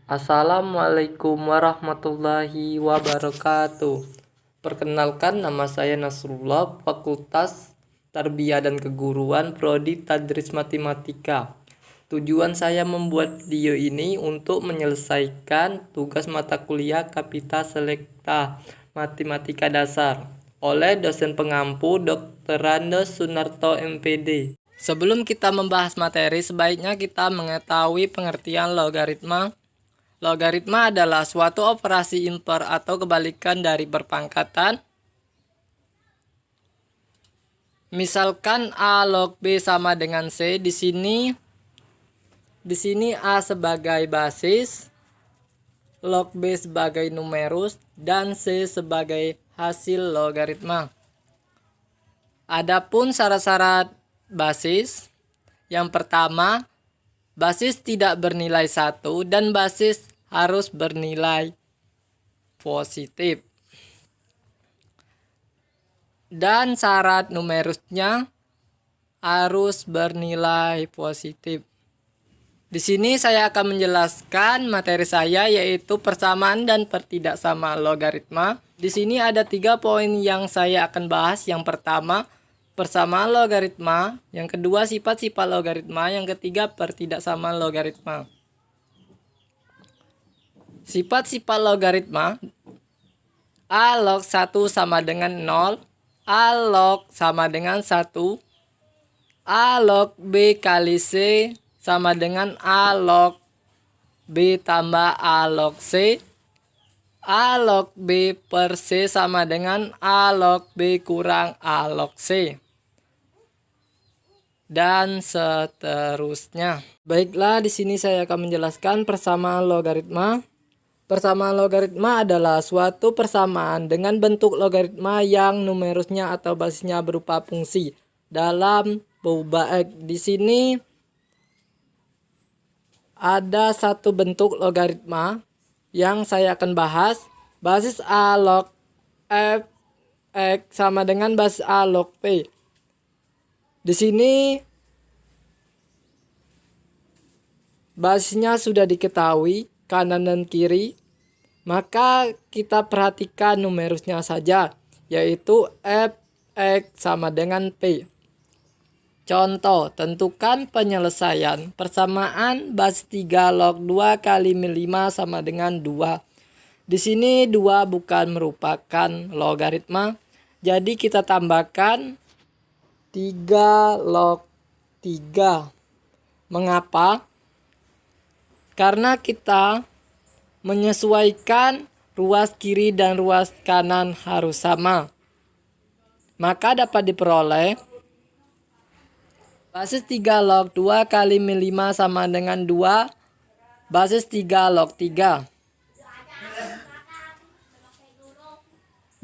Assalamualaikum warahmatullahi wabarakatuh. Perkenalkan, nama saya Nasrullah, Fakultas Tarbiyah dan Keguruan, Prodi Tadris Matematika. Tujuan saya membuat video ini untuk menyelesaikan tugas mata kuliah Kapita Selekta Matematika Dasar oleh dosen pengampu Dr. Rando Sunarto MPD. Sebelum kita membahas materi, sebaiknya kita mengetahui pengertian logaritma. Logaritma adalah suatu operasi imper atau kebalikan dari berpangkatan. Misalkan A log B sama dengan C. Di sini A sebagai basis, log B sebagai numerus, dan C sebagai hasil logaritma. Adapun syarat-syarat basis, yang pertama, basis tidak bernilai 1 dan basis harus bernilai positif. Dan syarat numerusnya harus bernilai positif. Di sini saya akan menjelaskan materi saya, yaitu persamaan dan pertidaksamaan logaritma. Di sini ada 3 poin yang saya akan bahas. Yang pertama, persamaan logaritma. Yang kedua, sifat-sifat logaritma. Yang ketiga, pertidaksamaan logaritma. Sifat-sifat logaritma. A log 1 sama dengan 0. A log sama dengan 1. A log B kali C sama dengan A log B tambah A log C. A log B per C sama dengan A log B kurang A log C. Dan seterusnya. Baiklah, di sini saya akan menjelaskan persamaan logaritma. Persamaan logaritma adalah suatu persamaan dengan bentuk logaritma yang numerusnya atau basisnya berupa fungsi dalam perubahan X. Di sini ada satu bentuk logaritma yang saya akan bahas. Basis A log F X sama dengan basis A log P. Di sini basisnya sudah diketahui, kanan dan kiri. Maka kita perhatikan numerusnya saja, yaitu F X sama dengan P. Contoh, tentukan penyelesaian persamaan basis 3 log 2 kali min 5 sama dengan 2. Di sini 2 bukan merupakan logaritma, jadi kita tambahkan 3 log 3. Mengapa? Karena kita menyesuaikan ruas kiri dan ruas kanan harus sama. Maka dapat diperoleh basis 3 log 2 kali min 5 sama dengan 2 basis 3 log 3.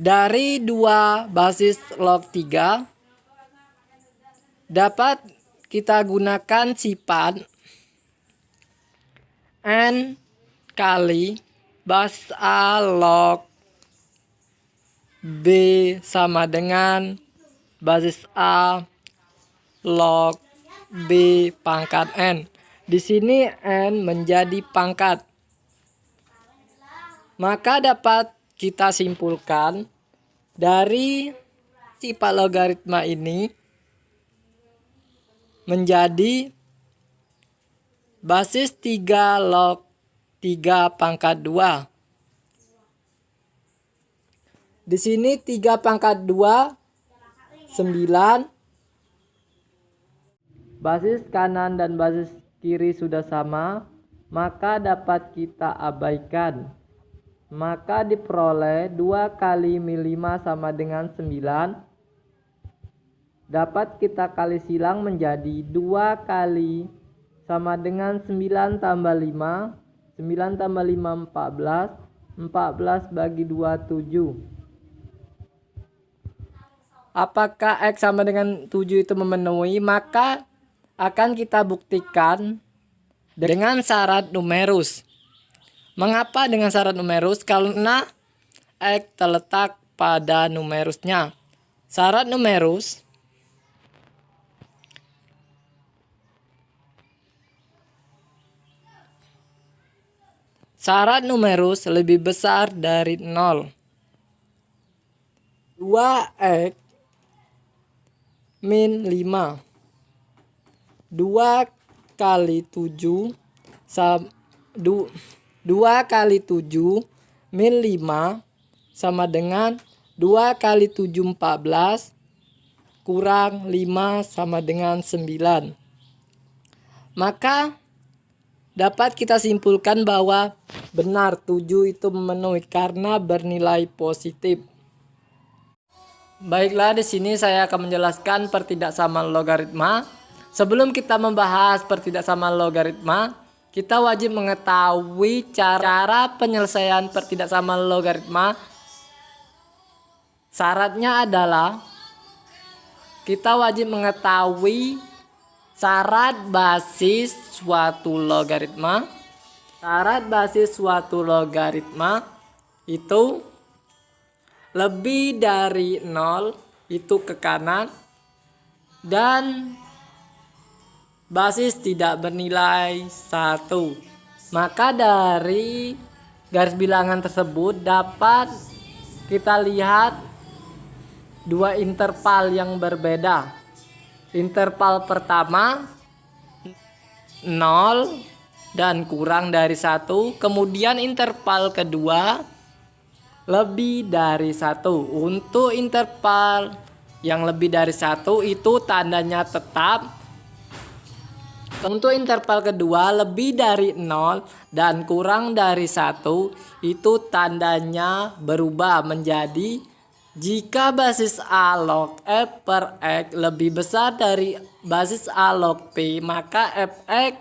Dari 2 basis log 3 dapat kita gunakan sifat N kali basis A log B sama dengan basis A log B pangkat N. Di sini N menjadi pangkat. Maka dapat kita simpulkan dari sifat logaritma ini menjadi basis 3 log 3 pangkat 2. Di sini 3 pangkat 2, 9. Basis kanan dan basis kiri sudah sama, maka dapat kita abaikan. Maka diperoleh 2 kali min 5 sama dengan 9. Dapat kita kali silang menjadi 2 kali sama dengan 9 tambah 5. 9 tambah 5, 14. 14 bagi 2, 7. Apakah X sama dengan 7 itu memenuhi? Maka akan kita buktikan dengan syarat numerus. Mengapa dengan syarat numerus? Karena X terletak pada numerusnya. Syarat numerus Syarat numerus lebih besar dari 0. 2x min 5. 2 kali 7 2 kali 7 min 5 sama dengan 2 kali 7 14 kurang 5 sama dengan 9. Maka dapat kita simpulkan bahwa benar 7 itu memenuhi karena bernilai positif. Baiklah, di sini saya akan menjelaskan pertidaksamaan logaritma. Sebelum kita membahas pertidaksamaan logaritma, kita wajib mengetahui cara penyelesaian pertidaksamaan logaritma. Syaratnya adalah kita wajib mengetahui syarat basis suatu logaritma. Syarat basis suatu logaritma itu lebih dari 0 itu ke kanan dan basis tidak bernilai 1. Maka dari garis bilangan tersebut dapat kita lihat dua interval yang berbeda. Interval pertama 0 dan kurang dari 1. Kemudian interval kedua lebih dari 1. Untuk interval yang lebih dari 1 itu tandanya tetap. Untuk interval kedua lebih dari 0 dan kurang dari 1 itu tandanya berubah menjadi jika basis A log F per X lebih besar dari basis A log P, maka Fx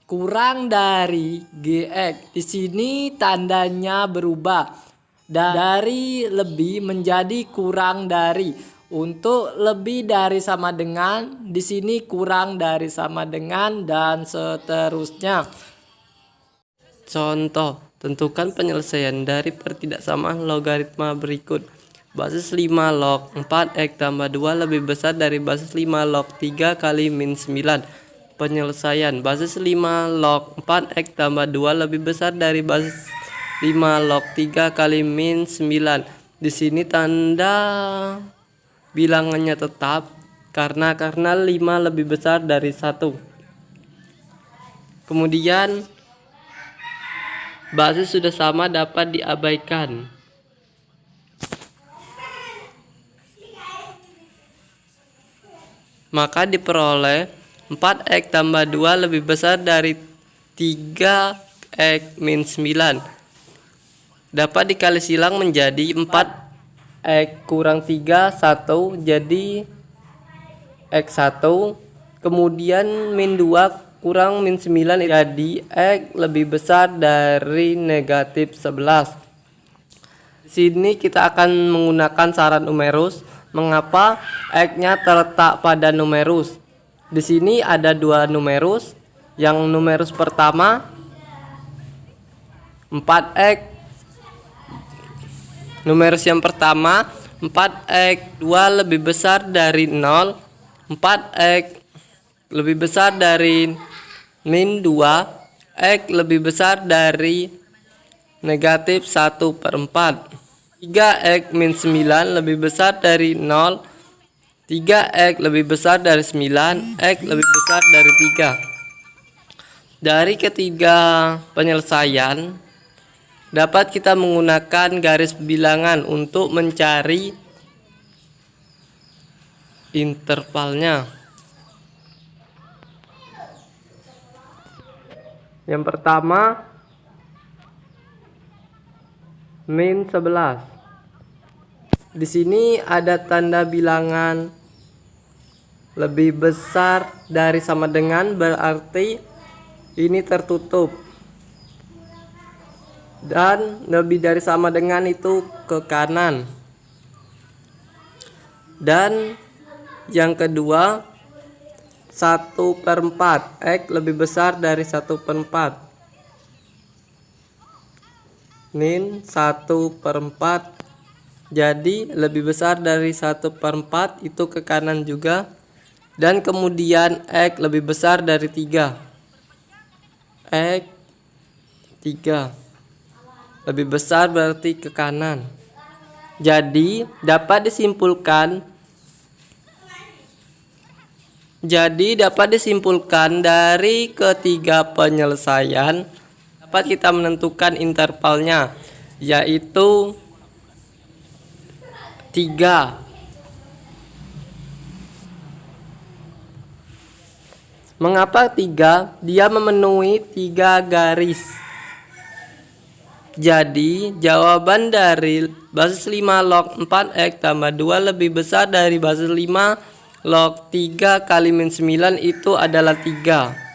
kurang dari Gx. Di sini tandanya berubah dari lebih menjadi kurang dari. Untuk lebih dari sama dengan, di sini kurang dari sama dengan, dan seterusnya. Contoh, tentukan penyelesaian dari pertidaksamaan logaritma berikut. Basis 5 log 4x tambah 2 lebih besar dari basis 5 log 3 kali min 9. Penyelesaian basis 5 log 4x tambah 2 lebih besar dari basis 5 log 3 kali min 9. Di sini tanda bilangannya tetap karena 5 lebih besar dari 1. Kemudian basis sudah sama dapat diabaikan. Maka diperoleh 4x tambah 2 lebih besar dari 3x min 9. Dapat dikali silang menjadi 4x kurang 3, 1, jadi x1. Kemudian min 2 kurang min 9 jadi x lebih besar dari negatif 11. Di sini kita akan menggunakan syarat numerus. Mengapa x-nya terletak pada numerus? Di sini ada dua numerus. Yang numerus pertama 4x. Numerus yang pertama 4x 2 lebih besar dari 0. 4x lebih besar dari min 2. X lebih besar dari negatif 1/4. 3x min 9 lebih besar dari 0. 3x lebih besar dari 9, x lebih besar dari 3. Dari ketiga penyelesaian dapat kita menggunakan garis bilangan untuk mencari intervalnya. Yang pertama min 11. Di sini ada tanda bilangan lebih besar dari sama dengan, berarti ini tertutup. Dan lebih dari sama dengan itu ke kanan. Dan yang kedua 1/4. X lebih besar dari 1/4. Min 1/4. Jadi lebih besar dari 1/4 itu ke kanan juga. Dan kemudian X lebih besar dari 3. X 3. Lebih besar berarti ke kanan. Jadi dapat disimpulkan dari ketiga penyelesaian dapat kita menentukan intervalnya, yaitu 3. Mengapa 3? Dia memenuhi 3 garis. Jadi jawaban dari basis 5 log 4x tambah 2 lebih besar dari basis 5 log 3 kali min 9 itu adalah 3.